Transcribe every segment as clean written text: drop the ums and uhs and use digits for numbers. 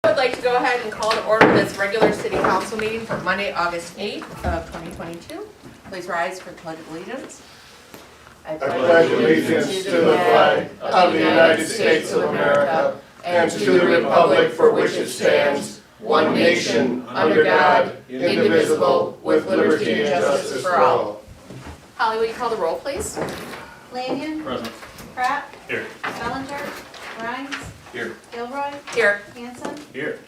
I would like to go ahead and call to order this regular city council meeting for Monday, August 8th of 2022. Please rise for the Pledge of Allegiance. I pledge allegiance to the flag of the United States of America and to the republic for which it stands, one nation, under God, indivisible, with liberty and justice for all. Holly, will you call the roll, please? Lanyon. Present. Pratt. Here. Bellinger. Rhines. Here. Gilroy. Here. Hanson. Here.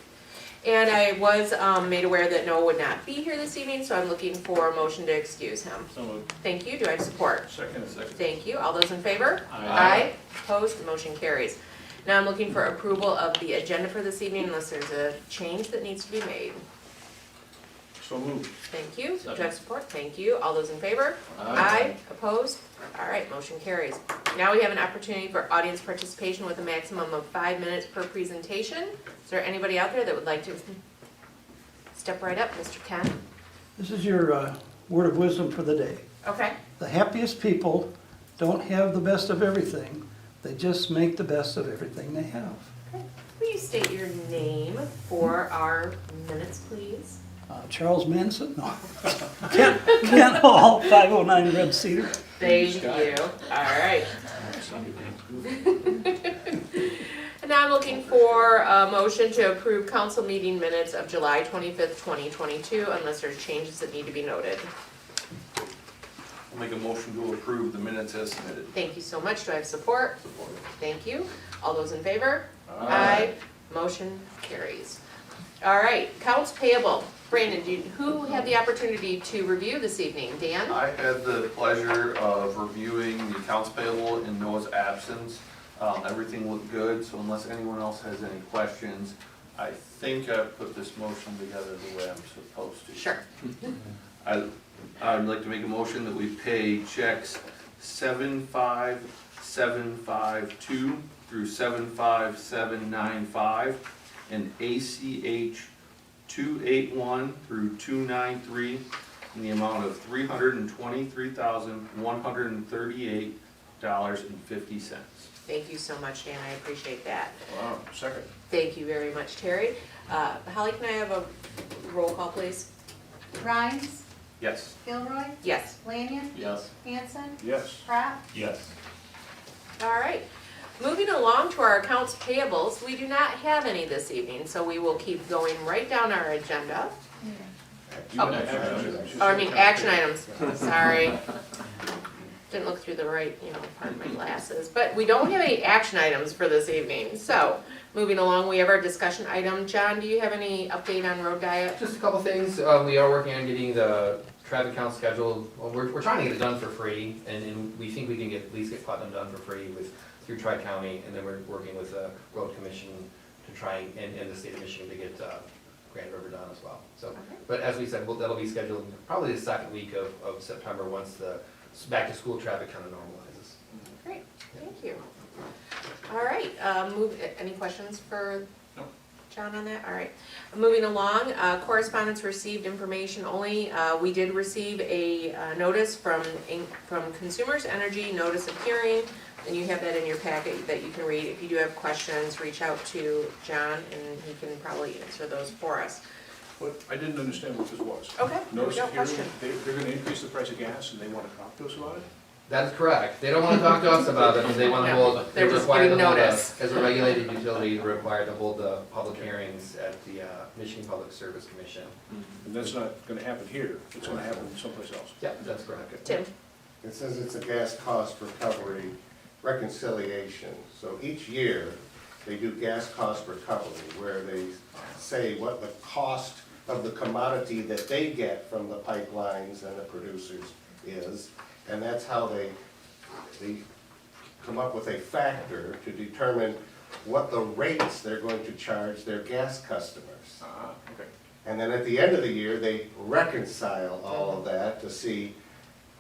And I was made aware that Noah would not be here this evening, so I'm looking for a motion to excuse him. So moved. Thank you. Do I have support? Second. Thank you. All those in favor? Aye. Opposed? The motion carries. Now I'm looking for approval of the agenda for this evening unless there's a change that needs to be made. So moved. Thank you. Do I Second. have support? Thank you. All those in favor? Aye. Opposed? All right, motion carries. Now we have an opportunity for audience participation with a maximum of 5 minutes per presentation. Is there anybody out there that would like to step right up? Mr. Ken? This is your word of wisdom for the day. Okay. The happiest people don't have the best of everything. They just make the best of everything they have. Will you state your name for our minutes, please? Charles Manson? No. Kent Hall, 509 Red Cedar. Thank you. All right. And now I'm looking for a motion to approve council meeting minutes of July 25th, 2022, unless there's changes that need to be noted. I'll make a motion to approve the minutes as submitted. Thank you so much. Do I have support? Support. Thank you. All those in favor? Aye. Motion carries. All right, accounts payable. Brandon, who had the opportunity to review this evening? Dan? I had the pleasure of reviewing the accounts payable in Noah's absence. Everything looked good, so unless anyone else has any questions, I think I put this motion together the way I'm supposed to. Sure. I'd like to make a motion that we pay checks 75752 through 75795 and ACH 281 through 293 in the amount of $323,138.50. Thank you so much, Dan. I appreciate that. Wow. Second. Thank you very much, Terry. Holly, can I have a roll call, please? Rhines. Yes. Gilroy. Yes. Lanyon. Yes. Hanson. Yes. Pratt. Yes. All right. Moving along to our accounts payables, we do not have any this evening, so we will keep going right down our agenda. Action items. Sorry. Didn't look through the right, part of my glasses. But we don't have any action items for this evening. So, moving along, we have our discussion item. John, do you have any update on road diet? Just a couple things. We are working on getting the traffic count scheduled. Well, we're trying to get it done for free, and we think we can at least get Putnam done for free through Tri-County, and then we're working with the Road Commission to try and the state of Michigan to get Grand River done as well. So, Okay. but as we said, that'll be scheduled probably the second week of September once the back to school traffic kind of normalizes. Great, thank you. All right, any questions for No. John on that? All right. Moving along, correspondence received information only. We did receive a notice from Consumers Energy, notice of hearing, and you have that in your packet that you can read. If you do have questions, reach out to John and he can probably answer those for us. What, I didn't understand what this was. Okay, Notice no of hearing, question. they're gonna increase the price of gas and they wanna talk to us about it? That's correct. They don't want to talk to us about it, because they want to No, hold, they're they're just required to giving hold notice. as a regulated utility, they're required to hold the public hearings at the Michigan Public Service Commission. And that's not gonna happen here, it's gonna happen someplace else. Yeah, that's correct. Tim? It says it's a gas cost recovery reconciliation. So each year, they do gas cost recovery, where they say what the cost of the commodity that they get from the pipelines and the producers is. And that's how they come up with a factor to determine what the rates they're going to charge their gas customers. Okay. And then at the end of the year, they reconcile all of that to see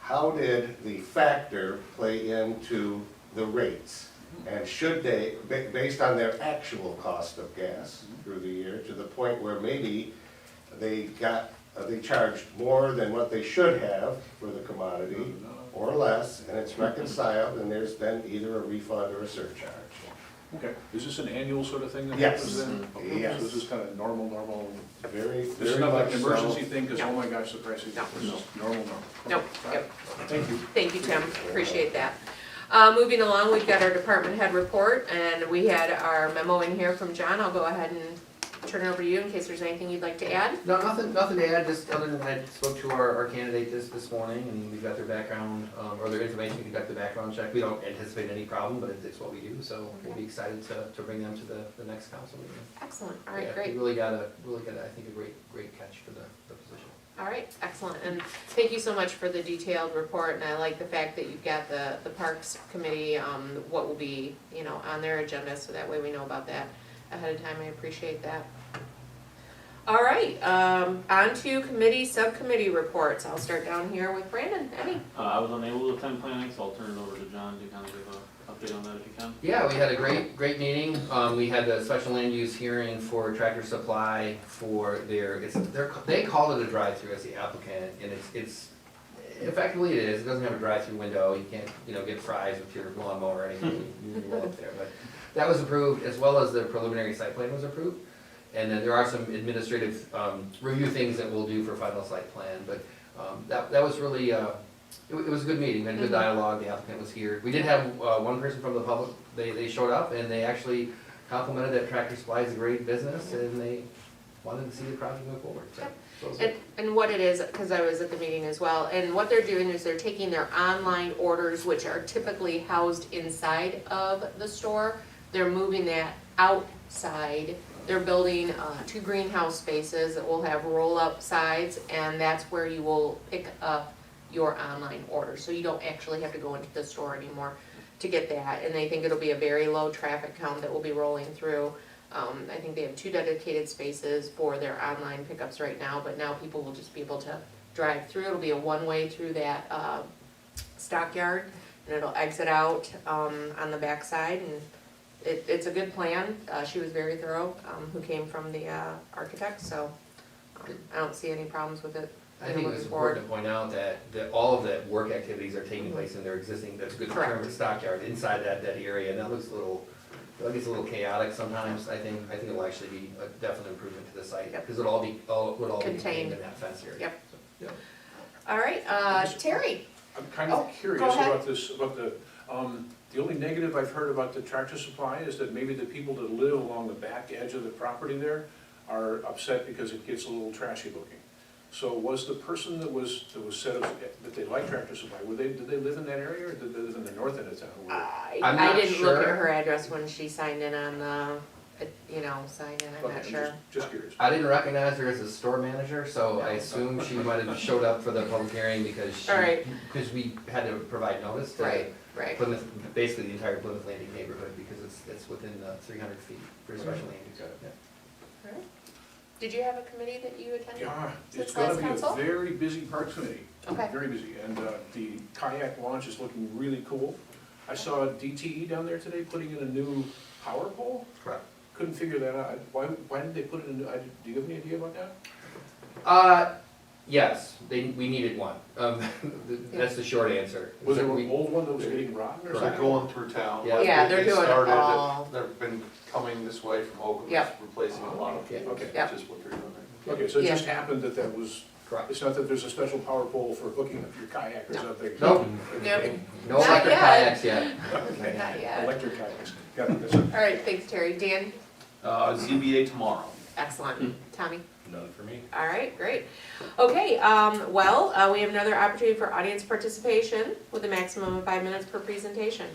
how did the factor play into the rates? And should they, based on their actual cost of gas through the year, to the point where maybe they charged more than what they should have for the commodity, or less, and it's reconciled, and there's then either a refund or a surcharge. Okay, is this an annual sort of thing that Yes. happens then? Okay, Yes. So this is kind of normal, Very, this is very not like much an so. emergency thing, because oh my gosh, the prices, No. this is normal. Nope, Okay, yep. Thank you. Thank you, Tim, appreciate that. Moving along, we've got our department head report, and we had our memo in here from John. I'll go ahead and turn it over to you in case there's anything you'd like to add. No, nothing to add, just other than I spoke to our candidate this morning, and we've got their background, or their information to conduct the background check. We don't anticipate any problem, but it's what we do, so we'll be excited to bring them to the next council meeting. Excellent, all right, Yeah, great. We really got I think, a great catch for the position. All right, excellent, and thank you so much for the detailed report, and I like the fact that you've got the Parks Committee, what will be, on their agenda, so that way we know about that ahead of time. I appreciate that. All right, on to committee, subcommittee reports. I'll start down here with Brandon. Eddie? I was unable to attend planning, so I'll turn it over to John to kind of give an update on that if you can. Yeah, we had a great meeting. We had the special land use hearing for Tractor Supply for they call it a drive-through as the applicant, and it's effectively it is. It doesn't have a drive-through window. You can't, get fries with your lawnmower or anything. You walk up there, but that was approved, as well as the preliminary site plan was approved. And then there are some administrative review things that we'll do for final site plan, but that was really, it was a good meeting, we had a good dialogue, the applicant was here. We did have one person from the public, they showed up and they actually complimented that Tractor Supply is a great business and they wanted to see the project move forward, so. it was good. And what it is, because I was at the meeting as well, and what they're doing is they're taking their online orders, which are typically housed inside of the store, they're moving that outside. They're building 2 greenhouse spaces that will have roll-up sides, and that's where you will pick up your online order. So you don't actually have to go into the store anymore to get that, and they think it'll be a very low traffic count that will be rolling through. I think they have 2 dedicated spaces for their online pickups right now, but now people will just be able to drive through. It'll be a one-way through that stockyard, and it'll exit out on the back side, and it's a good plan. She was very thorough, who came from the architect, so I don't see any problems with it. I think it was important to point out that all of the work activities are taking place in their existing, that's a good term, Correct. stockyard, inside that area, and that looks a little, I feel like it's a little chaotic sometimes. I think it will actually be a definite improvement to the site, Yep. because it'll all be contained Contained. in that fence area. Yep. So, yeah. All right, Terry? I'm kind Oh, of go curious ahead. about this, about the only negative I've heard about the Tractor Supply is that maybe the people that live along the back edge of the property there are upset because it gets a little trashy looking. So was the person that was said that they like Tractor Supply, did they live in that area, or did they live in the north end of town? I'm I not didn't look at sure. her address when she signed in on the, sign in, I'm Okay, not sure. Just curious. I didn't recognize her as a store manager, so I assume she might have showed up for the public hearing because All right. because we had to provide notice to Right. Plymouth, basically the entire Plymouth Landing neighborhood, because it's within 300 feet for special land use. Yeah. All right. Did you have a committee that you attended? Yeah, Since it's gonna last be a council? very busy Parks Committee. Okay. Very busy, and the kayak launch is looking really cool. I saw DTE down there today putting in a new power pole. Correct. Couldn't figure that out. Why did they put it in, do you have any idea about that? Yes, we needed one. That's the short answer. Was there We- an old one that was getting rotten or They're something? going through town. Yeah. Yeah, they're They doing started it, all- They've been coming this way from Oakland, Yep. replacing a lot of Yeah. people, Okay. Yep. which is what they're doing there. Okay, so it Yeah. just happened that was, Correct. it's not that there's a special power pole for hooking up your kayak or No. something? Nope, Nope. no Not electric yet. kayaks yet. Not yet. Electric kayaks. Got it, that's it. All right, thanks, Terry. Dan? ZBA tomorrow. Excellent. Tommy? None for me. All right, great. Okay, we have another opportunity for audience participation with a maximum of 5 minutes per presentation.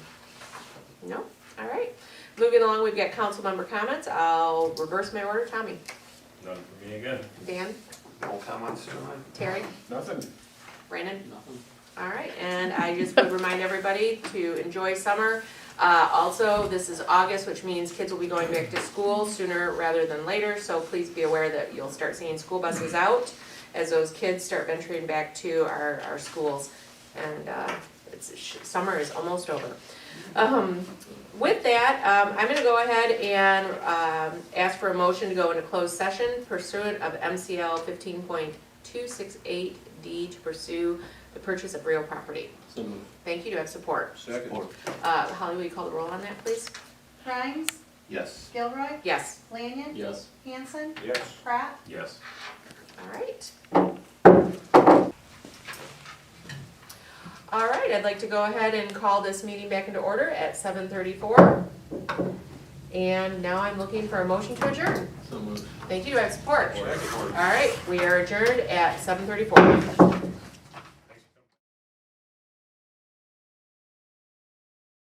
No? All right. Moving along, we've got council member comments. I'll reverse my order. Tommy? None for me again. Dan? No comments tonight? Terry? Nothing. Brandon? Nothing. All right, and I just would remind everybody to enjoy summer. Also, this is August, which means kids will be going back to school sooner rather than later, so please be aware that you'll start seeing school buses out as those kids start venturing back to our schools. And summer is almost over. With that, I'm gonna go ahead and ask for a motion to go into closed session pursuant of MCL 15.268D to pursue the purchase of real property. So moved. Thank you, do I have support? Second. Holly, will you call the roll on that, please? Grimes, Yes. Gilroy, Yes. Lanyon, Yes. Hanson, Yes. Pratt, Yes. All right. All right, I'd like to go ahead and call this meeting back into order at 7:34. And now I'm looking for a motion to adjourn. So moved. Thank you, do I have support? Second. All right, we are adjourned at 7:34.